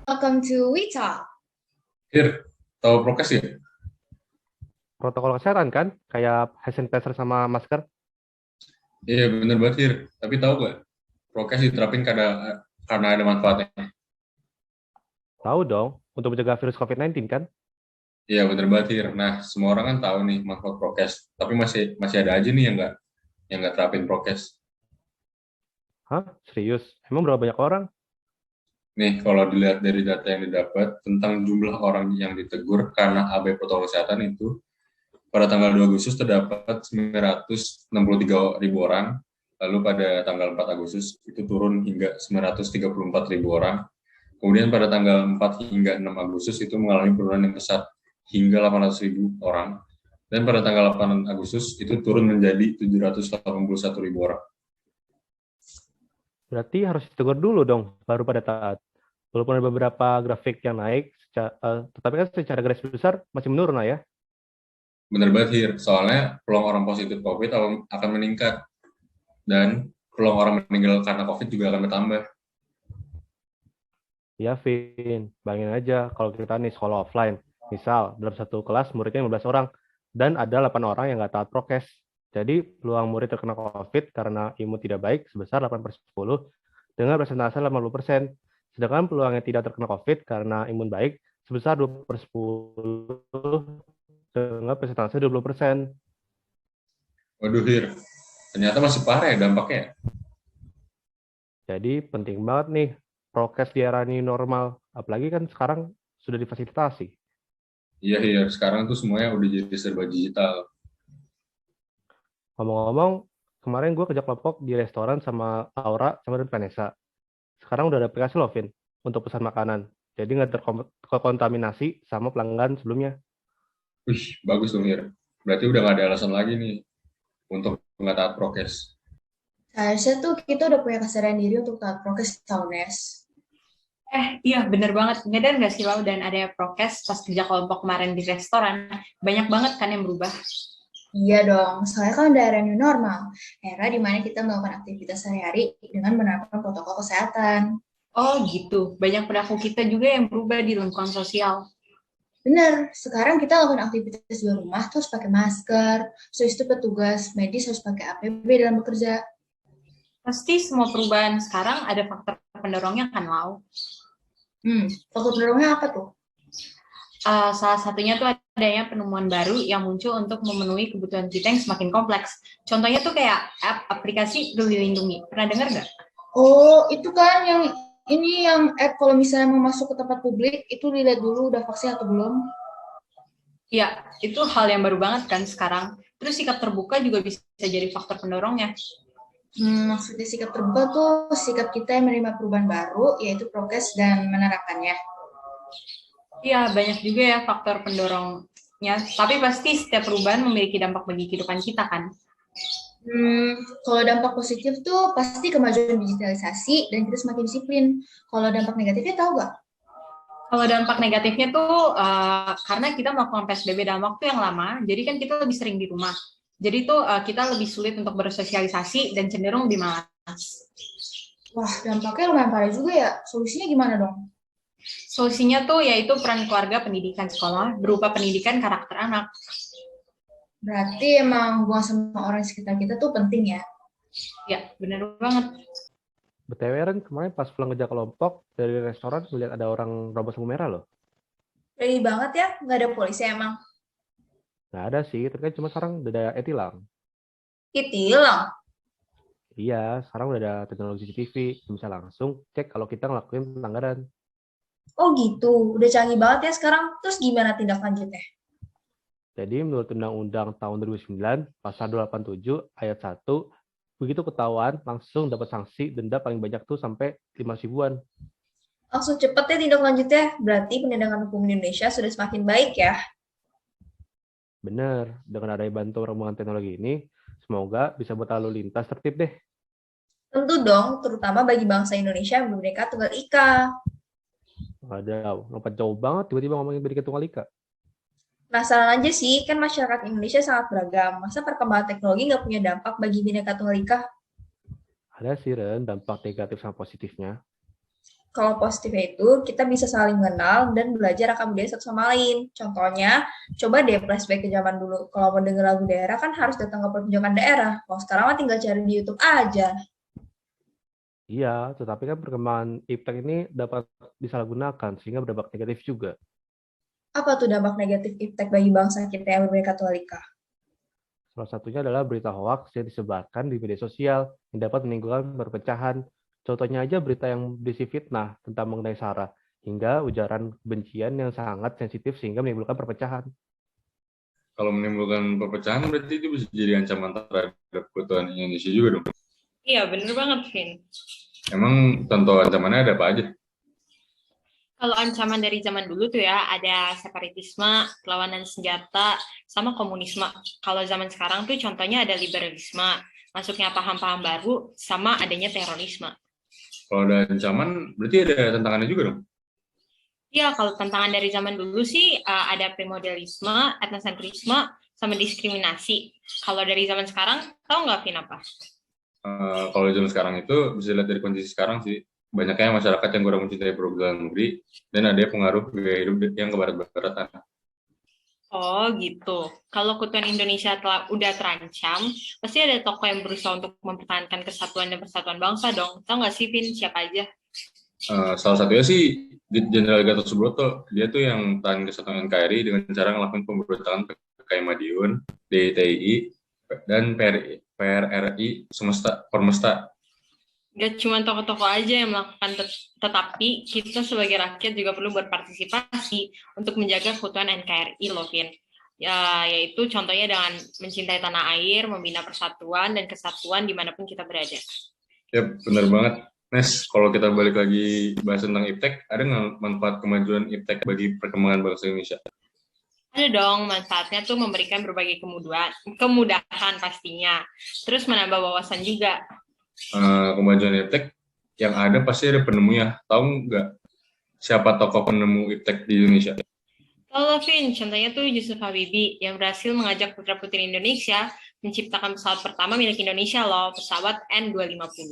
Welcome to We Talk. Hir, tahu prokes ya? Protokol kesehatan kan, kayak hand sanitizer sama masker. Iya bener banget Hir. Tapi tahu gak? Prokes diterapin karena ada manfaatnya. Tahu dong, untuk mencegah virus COVID-19 kan? Iya bener banget Hir. Nah semua orang kan tahu nih manfaat prokes. Tapi masih ada aja nih yang nggak terapin prokes. Hah? Serius? Emang berapa banyak orang? Nih kalau dilihat dari data yang didapat tentang jumlah orang yang ditegur karena abai protokol kesehatan itu pada tanggal 2 Agustus terdapat 963.000 orang. Lalu pada tanggal 4 Agustus itu turun hingga 934.000 orang. Kemudian pada tanggal 4 hingga 6 Agustus itu mengalami penurunan yang pesat hingga 800.000 orang. Dan pada tanggal 8 Agustus itu turun menjadi 781.000 orang. Berarti harus ditegur dulu dong, baru pada taat. Walaupun ada beberapa grafik yang naik, tetapi kan secara garis besar masih menurun lah ya. Benar banget, Hir. Soalnya peluang orang positif COVID akan meningkat. Dan peluang orang meninggal karena COVID juga akan bertambah. Ya, Vin. Bayangin aja kalau kita nih sekolah offline. Misal, dalam satu kelas muridnya 15 orang, dan ada 8 orang yang nggak taat prokes. Jadi, peluang murid terkena COVID karena imun tidak baik sebesar 8/10 dengan persentase 80%. Sedangkan peluang yang tidak terkena COVID karena imun baik sebesar 2/10 dengan persentase 20%. Waduh, Hir. Ternyata masih parah ya dampaknya. Jadi, penting banget nih prokes di era new normal. Apalagi kan sekarang sudah difasilitasi. Iya, Hir. Sekarang tuh semuanya udah jadi serba digital. Ngomong-ngomong, kemarin gue kerja kelompok di restoran sama Aura sama Vanessa. Sekarang udah ada aplikasi loh, Vin, untuk pesan makanan. Jadi nggak terkontaminasi sama pelanggan sebelumnya. Wih, bagus dong, Hir. Berarti udah nggak ada alasan lagi nih untuk nggak taat prokes. Seharusnya tuh kita udah punya kesadaran diri untuk taat prokes tahun Nes. Iya bener banget. Nyadar nggak sih Lau dan ada prokes pas kerja kelompok kemarin di restoran. Banyak banget kan yang berubah. Iya dong, soalnya kan udah era new normal. Era di mana kita melakukan aktivitas sehari-hari dengan menerapkan protokol kesehatan. Oh gitu. Banyak perilaku kita juga yang berubah di lingkungan sosial. Bener, sekarang kita lakukan aktivitas di rumah terus pakai masker, terus itu petugas medis harus pakai APD dalam bekerja. Pasti semua perubahan sekarang ada faktor pendorongnya kan Lau. Faktor pendorongnya apa tuh? Salah satunya tuh adanya penemuan baru yang muncul untuk memenuhi kebutuhan kita yang semakin kompleks. Contohnya tuh kayak aplikasi Peduli Lindungi. Pernah dengar nggak? Oh, itu kan yang app kalau misalnya mau masuk ke tempat publik, itu dilihat dulu udah vaksin atau belum. Ya, itu hal yang baru banget kan sekarang. Terus sikap terbuka juga bisa jadi faktor pendorongnya. Maksudnya sikap terbuka tuh sikap kita yang menerima perubahan baru, yaitu prokes dan menerapkannya. Iya, banyak juga ya faktor pendorongnya. Tapi pasti setiap perubahan memiliki dampak bagi kehidupan kita kan. Kalau dampak positif tuh pasti kemajuan digitalisasi dan kita semakin disiplin. Kalau dampak negatifnya tahu nggak? Kalau dampak negatifnya tuh karena kita melakukan PSBB dalam waktu yang lama, jadi kan kita lebih sering di rumah. Jadi tuh kita lebih sulit untuk bersosialisasi dan cenderung lebih malas. Wah, dampaknya lumayan parah juga ya. Solusinya gimana dong? Solusinya tuh yaitu peran keluarga, pendidikan sekolah berupa pendidikan karakter anak. Berarti emang hubungan sama orang di sekitar kita tuh penting ya? Ya, benar banget. BTW Ren, kemarin pas pulang kerja kelompok dari restoran melihat ada orang robos lampu merah loh. Ready banget ya, nggak ada polisi emang. Nggak ada sih, tapi kan cuma sekarang udah ada e-tilang. Tilang. Iya, sekarang udah ada teknologi CCTV, bisa langsung cek kalau kita ngelakuin pelanggaran. Oh gitu, udah canggih banget ya sekarang. Terus gimana tindak lanjutnya? Jadi menurut Undang-Undang tahun 2009, pasal 287 ayat 1, begitu ketahuan langsung dapat sanksi denda paling banyak tuh sampai 5 ribuan. Langsung cepet ya tindak lanjutnya. Berarti penegakan hukum di Indonesia sudah semakin baik ya. Bener, dengan adanya bantuan perkembangan teknologi ini, semoga bisa buat lalu lintas tertib deh. Tentu dong, terutama bagi bangsa Indonesia yang Bhinneka Tunggal Ika. Waduh, lompat jauh banget tiba-tiba ngomongin Bhinneka Tunggal Ika. Penasaran aja sih, kan masyarakat Indonesia sangat beragam. Masa perkembangan teknologi nggak punya dampak bagi Bhinneka Tunggal Ika? Ada sih, Ren, dampak negatif sama positifnya. Kalau positifnya itu, kita bisa saling mengenal dan belajar akan budaya satu sama lain. Contohnya, coba deh flashback ke zaman dulu. Kalau mau denger lagu daerah kan harus datang ke pertunjukan daerah. Kalau sekarang mah tinggal cari di YouTube aja. Iya, tetapi kan perkembangan iptek ini dapat disalahgunakan sehingga berdampak negatif juga. Apa tuh dampak negatif iptek bagi bangsa kita yang berbeda Katolika? Salah satunya adalah berita hoaks yang disebarkan di media sosial yang dapat menimbulkan perpecahan. Contohnya aja berita yang berisi fitnah tentang mengenai SARA, hingga ujaran kebencian yang sangat sensitif sehingga menimbulkan perpecahan. Kalau menimbulkan perpecahan berarti itu bisa jadi ancaman terhadap keutuhan Indonesia juga dong. Iya, bener banget, Vin. Emang contoh ancamannya ada apa aja? Kalau ancaman dari zaman dulu tuh ya, ada separatisme, perlawanan senjata, sama komunisme. Kalau zaman sekarang tuh contohnya ada liberalisme, masuknya paham-paham baru, sama adanya terorisme. Kalau ada ancaman, berarti ada tantangannya juga dong? Ya, kalau tantangan dari zaman dulu sih ada primordialisme, etnosentrisme, sama diskriminasi. Kalau dari zaman sekarang, tahu nggak, Vin, apa? Kalau zaman sekarang itu bisa dilihat dari kondisi sekarang sih. Banyaknya masyarakat yang kurang mencintai program negeri, dan ada pengaruh gaya hidup yang ke barat-baratan. Oh gitu. Kalau keutuhan Indonesia udah terancam, pasti ada tokoh yang berusaha untuk mempertahankan kesatuan dan persatuan bangsa dong. Tahu nggak sih, Vin, siapa aja? Salah satunya sih Jenderal Gatot Subroto. Dia tuh yang tahan kesatuan NKRI dengan cara ngelakuin pemberontakan PKI Madiun, DITI, dan PRRI Permesta. Gak cuma tokoh-tokoh aja yang melakukan, tetapi kita sebagai rakyat juga perlu berpartisipasi untuk menjaga keutuhan NKRI loh, Vin. Ya, yaitu contohnya dengan mencintai tanah air, membina persatuan dan kesatuan dimanapun kita berada. Ya, benar banget. Nes, kalau kita balik lagi bahas tentang iptek, ada nggak manfaat kemajuan iptek bagi perkembangan bangsa Indonesia? Ada dong, manfaatnya tuh memberikan berbagai kemudahan pastinya. Terus menambah wawasan juga. Kemajuan iptek yang ada pasti ada penemunya. Tahu nggak siapa tokoh penemu iptek di Indonesia? Kalau Vin, contohnya tuh Yusuf Habibie yang berhasil mengajak putra-putri Indonesia menciptakan pesawat pertama milik Indonesia loh, pesawat N250.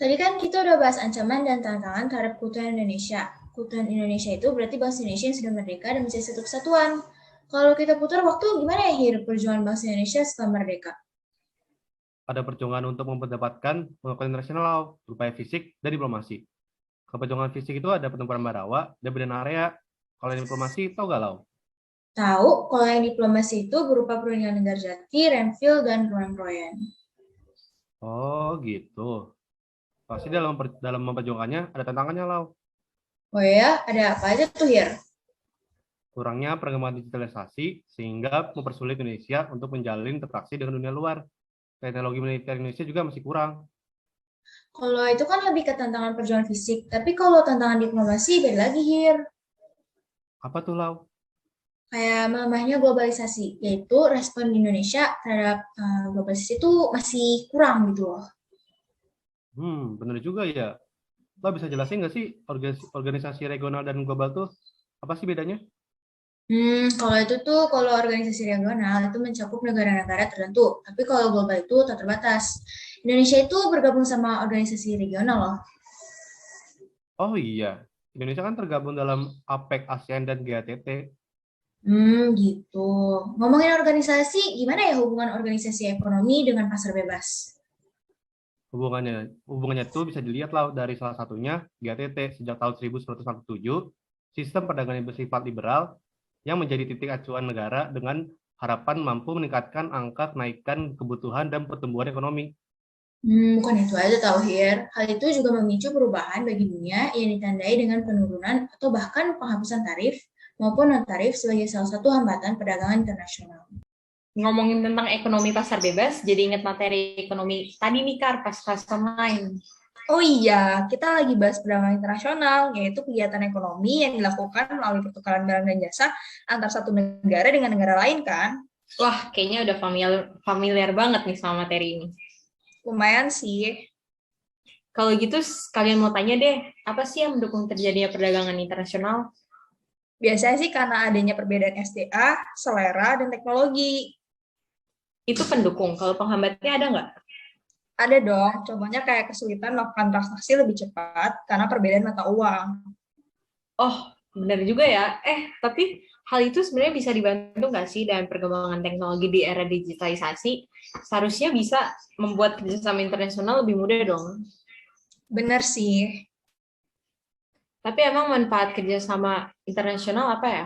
Tadi kan kita udah bahas ancaman dan tantangan terhadap keutuhan Indonesia. Keutuhan Indonesia itu berarti bangsa Indonesia yang sudah merdeka dan menjadi satu kesatuan. Kalau kita putar waktu, gimana ya Hir perjuangan bangsa Indonesia setelah merdeka? Ada perjuangan untuk mendapatkan pengakuan internasional berupa fisik dan diplomasi. Kalau perjuangan fisik itu ada pertempuran Barawa dan Medan Area. Kalau yang diplomasi, tahu nggak, Lau? Tahu, kalau yang diplomasi itu berupa perundingan negara jati, Renville, dan Royan-Royan. Oh, gitu. Pasti dalam memperjuangkannya ada tantangannya, Lau. Oh ya, ada apa aja tuh Hir? Kurangnya perkembangan digitalisasi sehingga mempersulit Indonesia untuk menjalin interaksi dengan dunia luar. Teknologi militer Indonesia juga masih kurang. Kalau itu kan lebih ke tantangan perjuangan fisik, tapi kalau tantangan diplomasi beda lagi Hir. Apa tuh, Lau? Kayak melemahnya globalisasi, yaitu respon di Indonesia terhadap globalisasi itu masih kurang gitu loh. Bener juga ya. Lo bisa jelasin nggak sih organisasi regional dan global tuh apa sih bedanya? Kalau itu tuh, kalau organisasi regional itu mencakup negara-negara tertentu, tapi kalau global itu tak terbatas. Indonesia itu bergabung sama organisasi regional loh. Oh iya, Indonesia kan tergabung dalam APEC, ASEAN, dan GATT. Gitu. Ngomongin organisasi, gimana ya hubungan organisasi ekonomi dengan pasar bebas? Hubungannya tuh bisa dilihat lah dari salah satunya GATT sejak tahun 1947, sistem perdagangan yang bersifat liberal yang menjadi titik acuan negara dengan harapan mampu meningkatkan angka kenaikan kebutuhan dan pertumbuhan ekonomi. Bukan itu aja tahu Hir. Hal itu juga memicu perubahan bagi dunia yang ditandai dengan penurunan atau bahkan penghapusan tarif maupun non-tarif sebagai salah satu hambatan perdagangan internasional. Ngomongin tentang ekonomi pasar bebas, jadi ingat materi ekonomi tadi nih Kar, pas kelas online. Oh iya, kita lagi bahas perdagangan internasional, yaitu kegiatan ekonomi yang dilakukan melalui pertukaran barang dan jasa antar satu negara dengan negara lain kan? Wah, kayaknya udah familiar banget nih sama materi ini. Lumayan sih. Kalau gitu, kalian mau tanya deh, apa sih yang mendukung terjadinya perdagangan internasional? Biasanya sih karena adanya perbedaan SDA, selera, dan teknologi. Itu pendukung, kalau penghambatnya ada nggak? Ada dong, contohnya kayak kesulitan melakukan transaksi lebih cepat karena perbedaan mata uang. Oh, benar juga ya. Tapi hal itu sebenarnya bisa dibantu nggak sih dengan perkembangan teknologi di era digitalisasi? Seharusnya bisa membuat kerjasama internasional lebih mudah dong. Benar sih. Tapi emang manfaat kerjasama internasional apa ya?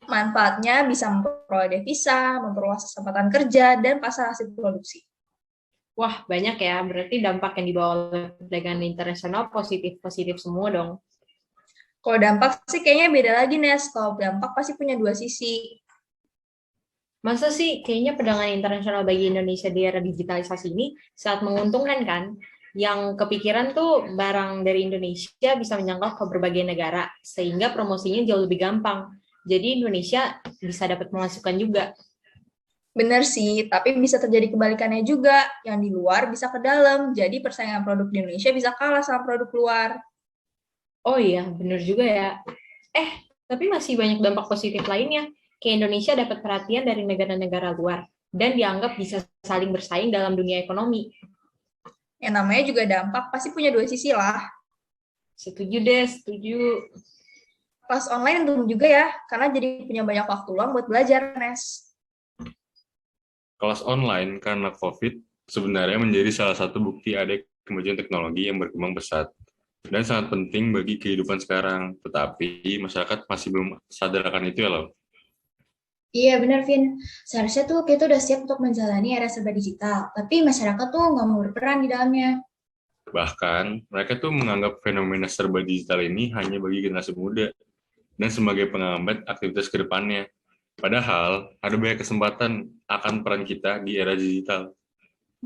Manfaatnya bisa memperoleh devisa, memperluas kesempatan kerja, dan pasar hasil produksi. Wah, banyak ya. Berarti dampak yang dibawa oleh perdagangan internasional positif-positif semua dong. Kalau dampak sih kayaknya beda lagi, Nes. Kalau dampak pasti punya dua sisi. Masa sih kayaknya perdagangan internasional bagi Indonesia di era digitalisasi ini sangat menguntungkan kan? Yang kepikiran tuh barang dari Indonesia bisa menjangkau ke berbagai negara, sehingga promosinya jauh lebih gampang. Jadi Indonesia bisa dapat pemasukan juga. Benar sih, tapi bisa terjadi kebalikannya juga. Yang di luar bisa ke dalam, jadi persaingan produk di Indonesia bisa kalah sama produk luar. Oh iya, benar juga ya. Tapi masih banyak dampak positif lainnya. Kayak Indonesia dapat perhatian dari negara-negara luar, dan dianggap bisa saling bersaing dalam dunia ekonomi. Yang namanya juga dampak pasti punya dua sisi lah. Setuju deh, setuju. Kelas online untung juga ya, karena jadi punya banyak waktu luang buat belajar, Nes. Kelas online karena COVID sebenarnya menjadi salah satu bukti ada kemajuan teknologi yang berkembang pesat dan sangat penting bagi kehidupan sekarang. Tetapi masyarakat masih belum sadar akan itu ya loh. Iya benar, Vin. Seharusnya tuh kita udah siap untuk menjalani era serba digital, tapi masyarakat tuh nggak mau berperan di dalamnya. Bahkan mereka tuh menganggap fenomena serba digital ini hanya bagi generasi muda dan sebagai penghambat aktivitas ke depannya. Padahal ada banyak kesempatan akan peran kita di era digital.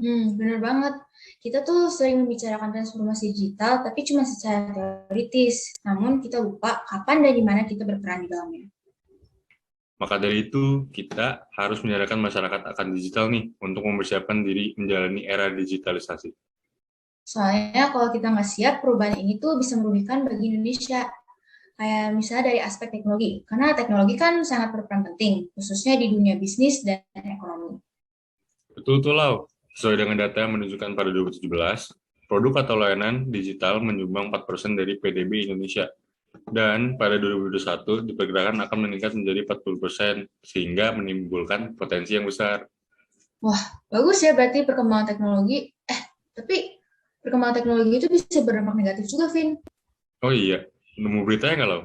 Benar banget. Kita tuh sering membicarakan transformasi digital, tapi cuma secara teoritis. Namun kita lupa kapan dan di mana kita berperan di dalamnya. Maka dari itu, kita harus menyadarkan masyarakat akan digital nih untuk mempersiapkan diri menjalani era digitalisasi. Soalnya kalau kita nggak siap, perubahan ini tuh bisa merugikan bagi Indonesia. Kayak misalnya dari aspek teknologi. Karena teknologi kan sangat berperan penting, khususnya di dunia bisnis dan ekonomi. Betul tuh, Lau. Sesuai dengan data yang menunjukkan pada 2017, produk atau layanan digital menyumbang 4% dari PDB Indonesia. Dan pada 2021 diperkirakan akan meningkat menjadi 40%, sehingga menimbulkan potensi yang besar. Wah, bagus ya berarti perkembangan teknologi. Tapi perkembangan teknologi itu bisa berdampak negatif juga, Vin. Oh iya, nemu beritanya nggak, Lau?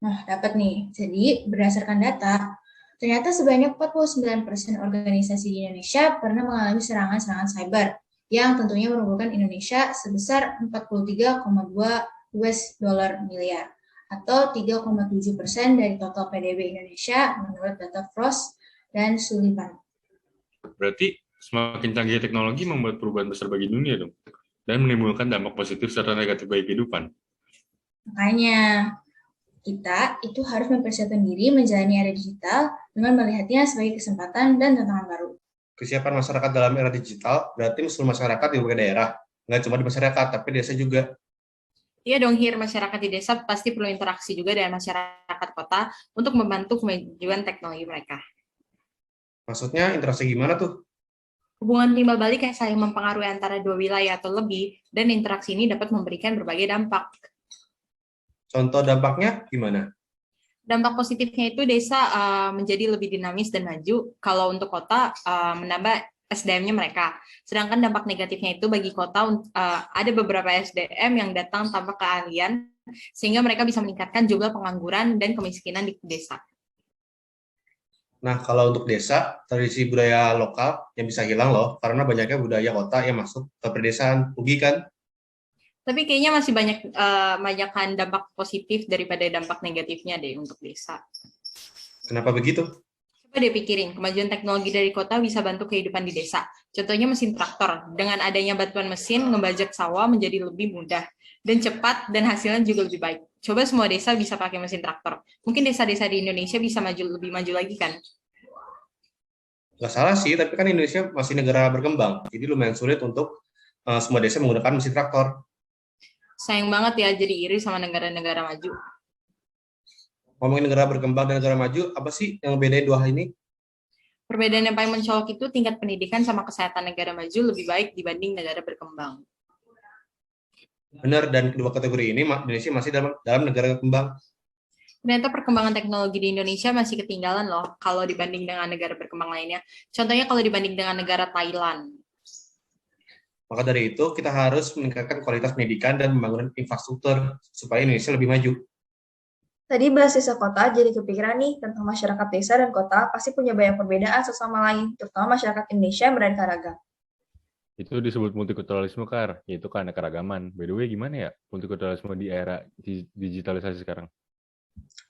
Nah, dapat nih. Jadi, berdasarkan data, ternyata sebanyak 49% organisasi di Indonesia pernah mengalami serangan-serangan cyber yang tentunya merugikan Indonesia sebesar 43,2 US dollar miliar atau 3,7% dari total PDB Indonesia menurut data Frost dan Sullivan. Berarti semakin canggih teknologi membuat perubahan besar bagi dunia dong, dan menimbulkan dampak positif serta negatif bagi kehidupan. Makanya, kita itu harus mempersiapkan diri menjalani era digital dengan melihatnya sebagai kesempatan dan tantangan baru. Kesiapan masyarakat dalam era digital berarti seluruh masyarakat di berbagai daerah, nggak cuma di masyarakat, tapi desa juga. Iya dong, masyarakat di desa pasti perlu interaksi juga dengan masyarakat kota untuk membantu kemajuan teknologi mereka. Maksudnya interaksi gimana tuh? Hubungan timbal balik yang saling mempengaruhi antara dua wilayah atau lebih, dan interaksi ini dapat memberikan berbagai dampak. Contoh dampaknya gimana? Dampak positifnya itu desa menjadi lebih dinamis dan maju, kalau untuk kota menambah SDM-nya mereka. Sedangkan dampak negatifnya itu bagi kota ada beberapa SDM yang datang tanpa keahlian, sehingga mereka bisa meningkatkan jumlah pengangguran dan kemiskinan di desa. Nah, kalau untuk desa, tradisi budaya lokal yang bisa hilang loh, karena banyaknya budaya kota yang masuk ke pedesaan. Rugi kan? Tapi kayaknya masih banyakkan dampak positif daripada dampak negatifnya deh untuk desa. Kenapa begitu? Coba deh pikirin, kemajuan teknologi dari kota bisa bantu kehidupan di desa. Contohnya mesin traktor. Dengan adanya bantuan mesin, ngebajak sawah menjadi lebih mudah dan cepat, dan hasilnya juga lebih baik. Coba semua desa bisa pakai mesin traktor. Mungkin desa-desa di Indonesia bisa lebih maju lagi kan? Nggak salah sih, tapi kan Indonesia masih negara berkembang, jadi lumayan sulit untuk semua desa menggunakan mesin traktor. Sayang banget ya jadi iri sama negara-negara maju. Ngomongin negara berkembang dan negara maju, apa sih yang bedain dua hal ini? Perbedaan yang paling mencolok itu tingkat pendidikan sama kesehatan negara maju lebih baik dibanding negara berkembang. Benar, dan kedua kategori ini Indonesia masih dalam negara berkembang. Ternyata perkembangan teknologi di Indonesia masih ketinggalan loh kalau dibanding dengan negara berkembang lainnya. Contohnya kalau dibanding dengan negara Thailand. Maka dari itu, kita harus meningkatkan kualitas pendidikan dan pembangunan infrastruktur supaya Indonesia lebih maju. Tadi bahas desa kota, jadi kepikiran nih tentang masyarakat desa dan kota pasti punya banyak perbedaan satu sama lain, terutama masyarakat Indonesia yang beraneka ragam. Itu disebut multikulturalisme, Kar, yaitu keanekaragaman. By the way, gimana ya multikulturalisme di era digitalisasi sekarang?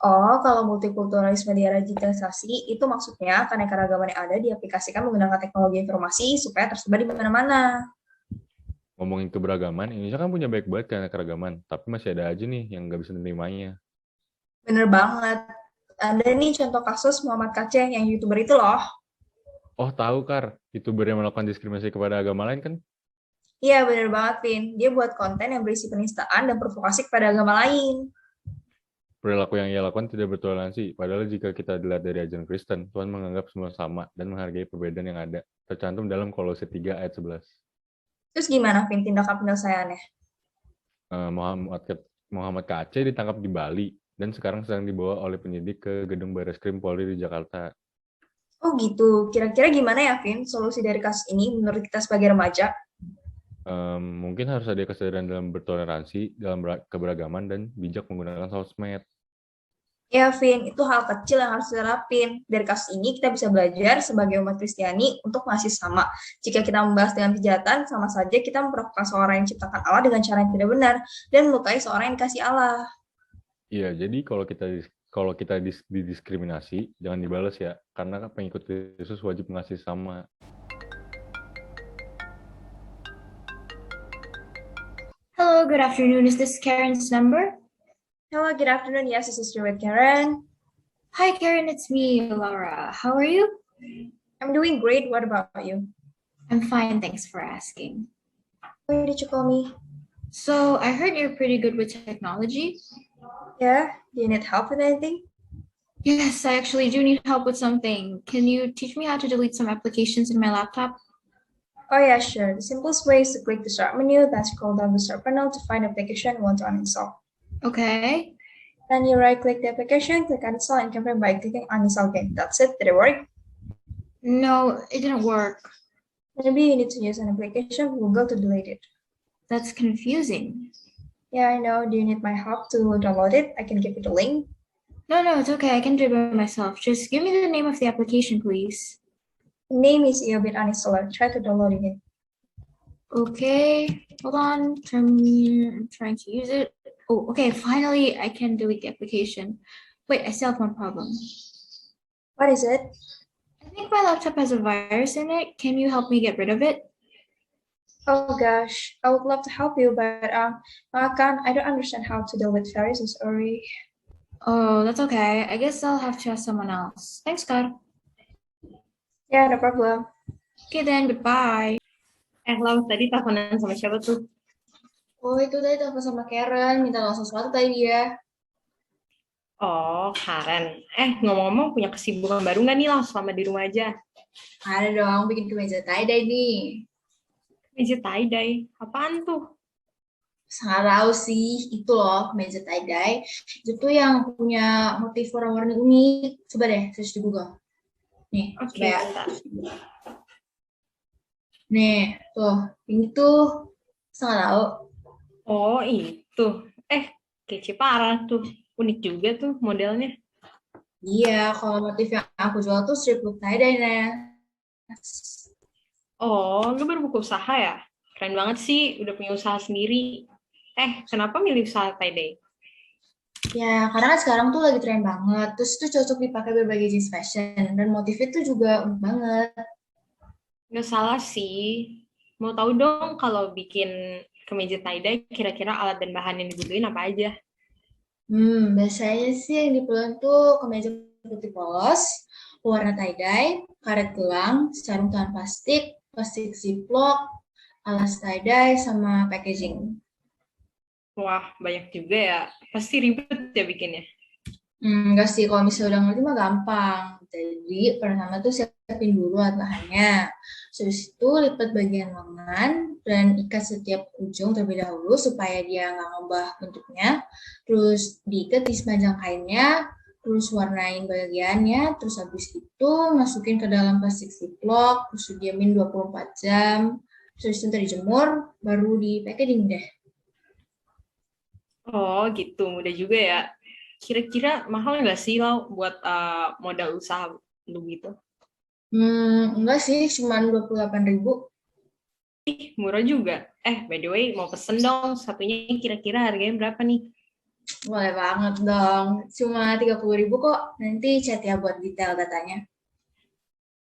Oh, kalau multikulturalisme di era digitalisasi, itu maksudnya keanekaragaman yang ada diaplikasikan menggunakan teknologi informasi supaya tersebar di mana-mana. Ngomongin keberagaman, Indonesia kan punya baik banget keanekaragaman, tapi masih ada aja nih yang nggak bisa menerimanya. Bener banget. Ada nih contoh kasus Muhammad Kaceng yang YouTuber itu loh. Oh, tahu, Kar, YouTuber yang melakukan diskriminasi kepada agama lain kan? Iya, bener banget, Vin. Dia buat konten yang berisi penistaan dan provokasi kepada agama lain. Perilaku yang ia lakukan tidak bertoleransi, padahal jika kita dilihat dari ajaran Kristen, Tuhan menganggap semua sama dan menghargai perbedaan yang ada, tercantum dalam Kolose 3 ayat 11. Terus gimana, Vin, tindakan penyelesaiannya? Muhammad KC ditangkap di Bali dan sekarang sedang dibawa oleh penyidik ke gedung Barreskrim Polri di Jakarta. Oh gitu. Kira-kira gimana ya, Vin, solusi dari kasus ini menurut kita sebagai remaja? Mungkin harus ada kesadaran dalam bertoleransi, dalam keberagaman, dan bijak menggunakan sosmed. Ya, Vin, itu hal kecil yang harus diterapin. Dari kasus ini kita bisa belajar sebagai umat Kristiani untuk masih sama. Jika kita membahas dengan kejahatan, sama saja kita memprovokasi seorang yang diciptakan Allah dengan cara yang tidak benar dan melukai seorang yang dikasih Allah. Iya, jadi kalau kita didiskriminasi, jangan dibalas ya, karena pengikut Yesus wajib mengasihi sama. Hello, good afternoon. Is this Karen's number? Hello, good afternoon. Yes, this is with Karen. Hi, Karen. It's me, Laura. How are you? I'm doing great. What about you? I'm fine. Thanks for asking. Why did you call me? So, I heard you're pretty good with technology. Yeah, do you need help with anything? Yes, I actually do need help with something. Can you teach me how to delete some applications in my laptop? Oh yeah, sure. The simplest way is to click the Start menu, then scroll down the Start panel to find the application you want to uninstall. Okay. Then you right-click the application, click uninstall, and confirm by clicking uninstall again. That's it. Did it work? No, it didn't work. Maybe you need to use an application from Google to delete it. That's confusing. Yeah, I know. Do you need my help to download it? I can give you the link. No, it's okay. I can do it by myself. Just give me the name of the application, please. The name is Eobit Uninstaller. Try to download it. Okay, hold on. I'm trying to use it. Oh, okay. Finally, I can delete the application. Wait, I still have one problem. What is it? I think my laptop has a virus in it. Can you help me get rid of it? Oh gosh, I would love to help you, but I don't understand how to deal with viruses. Sorry. Oh, that's okay. I guess I'll have to ask someone else. Thanks, God. Yeah, no problem. Okay then, goodbye. Lau, tadi teleponan sama siapa tuh? Oh, itu tadi telepon sama Karen, minta langsung sesuatu tadi dia. Oh, Karen. Ngomong-ngomong punya kesibukan baru nggak nih, Lau, selama di rumah aja? Ada dong, bikin kemeja tie-dye nih. Kemeja tie-dye? Apaan tuh? Sangat tahu sih, itu loh kemeja tie-dye. Itu tuh yang punya motif warna-warni unik. Coba deh, search di Google. Nih, Oke, coba ya. bentar. Nih, tuh, ini tuh sangat tahu. Oh, itu. Kece parah tuh. Unik juga tuh modelnya. Iya, kalau motif yang aku jual tuh strip look tie-dye, Nes. Oh, lu baru buka usaha ya? Keren banget sih, udah punya usaha sendiri. Kenapa milih usaha tie-dye? Ya, karena kan sekarang tuh lagi tren banget. Terus itu cocok dipakai berbagai jenis fashion. Dan motifnya tuh juga unik banget. Nggak salah sih. Mau tahu dong kalau bikin kemeja tie-dye, kira-kira alat dan bahan yang dibutuhin apa aja? Biasanya sih yang diperlukan tuh kemeja putih polos, warna tie-dye, karet gelang, sarung tangan plastik, plastik ziplock, alas tie-dye, sama packaging. Wah, banyak juga ya. Pasti ribet ya bikinnya. Enggak sih, kalau misalnya udah ngerti mah gampang. Jadi pertama tuh siapin dulu alat bahannya. Habis itu lipat bagian lengan dan ikat setiap ujung terlebih dahulu supaya dia nggak ngubah bentuknya. Terus diikat di sepanjang kainnya, terus warnain bagiannya, terus habis itu masukin ke dalam plastik ziplock, terus diamin 24 jam. Terus itu ntar dijemur, baru di packaging deh. Oh gitu, mudah juga ya. Kira-kira mahal nggak sih Lau buat modal usaha lu gitu? Enggak sih, cuma 28.000. Ih, murah juga. By the way, mau pesen dong. Satunya kira-kira harganya berapa nih? Boleh banget dong. Cuma 30.000 kok. Nanti chat ya buat detail datanya.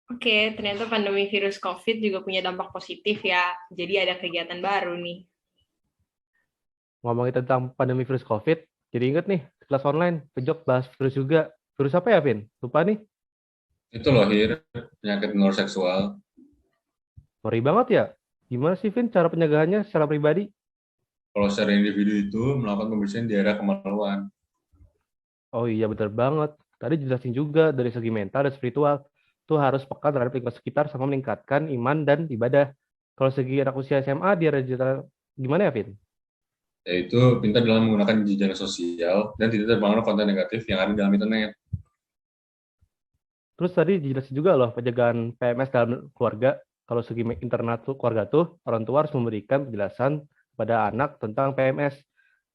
Oke, ternyata pandemi virus COVID juga punya dampak positif ya. Jadi ada kegiatan baru nih. Ngomongin tentang pandemi virus COVID, jadi inget nih, kelas online, Pejok bahas virus juga. Virus apa ya, Vin? Lupa nih. Itu loh, Hir, penyakit menular seksual. Ngeri banget ya. Gimana sih, Vin, cara pencegahannya secara pribadi? Kalau secara individu itu melakukan pembersihan di daerah kemaluan. Oh iya, bener banget. Tadi jelasin juga dari segi mental dan spiritual. Tuh harus peka terhadap lingkungan sekitar sama meningkatkan iman dan ibadah. Kalau segi anak usia SMA, dia digital gimana ya, Vin? Yaitu pintar dalam menggunakan jejaring sosial dan tidak terpengaruh konten negatif yang ada dalam internet. Terus tadi dijelasin juga loh pencegahan PMS dalam keluarga. Kalau segi internal tuh keluarga tuh orang tua harus memberikan penjelasan pada anak tentang PMS.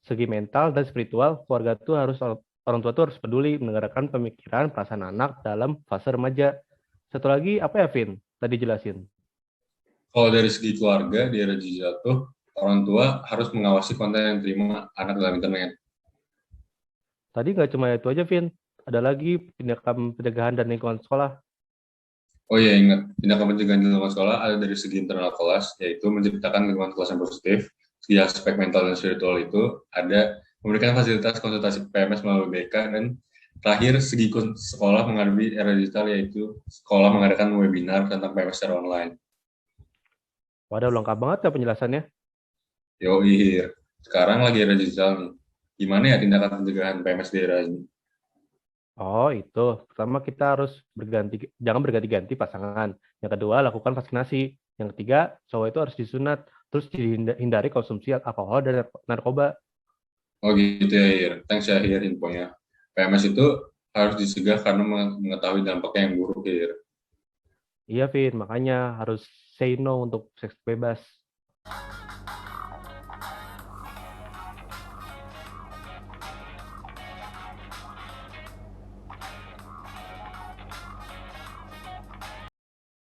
Segi mental dan spiritual, keluarga tuh harus orang tua tuh harus peduli mendengarkan pemikiran perasaan anak dalam fase remaja. Satu lagi apa ya, Vin? Tadi jelasin. Kalau dari segi keluarga di era digital tuh, orang tua harus mengawasi konten yang diterima anak dalam internet. Tadi nggak cuma itu aja, Vin. Ada lagi tindakan pencegahan dan lingkungan sekolah. Oh iya, ingat, tindakan pencegahan di lingkungan sekolah ada dari segi internal kelas, yaitu menciptakan lingkungan kelas yang positif. Segi aspek mental dan spiritual itu ada memberikan fasilitas konsultasi PMS melalui BK, dan terakhir segi sekolah menghadapi era digital, yaitu sekolah mengadakan webinar tentang PMS secara online. Waduh, lengkap banget ya penjelasannya. Yoi, sekarang lagi era digital nih. Gimana ya tindakan pencegahan PMS di era ini? Oh, itu. Pertama kita harus jangan berganti-ganti pasangan. Yang kedua, lakukan vaksinasi. Yang ketiga, cowok itu harus disunat. Terus hindari konsumsi alkohol dan narkoba. Oh gitu ya, Hir. Thanks ya, Hir, infonya. PMS itu harus dicegah karena mengetahui dampaknya yang buruk, Hir. Iya, Vin. Makanya harus say no untuk seks bebas.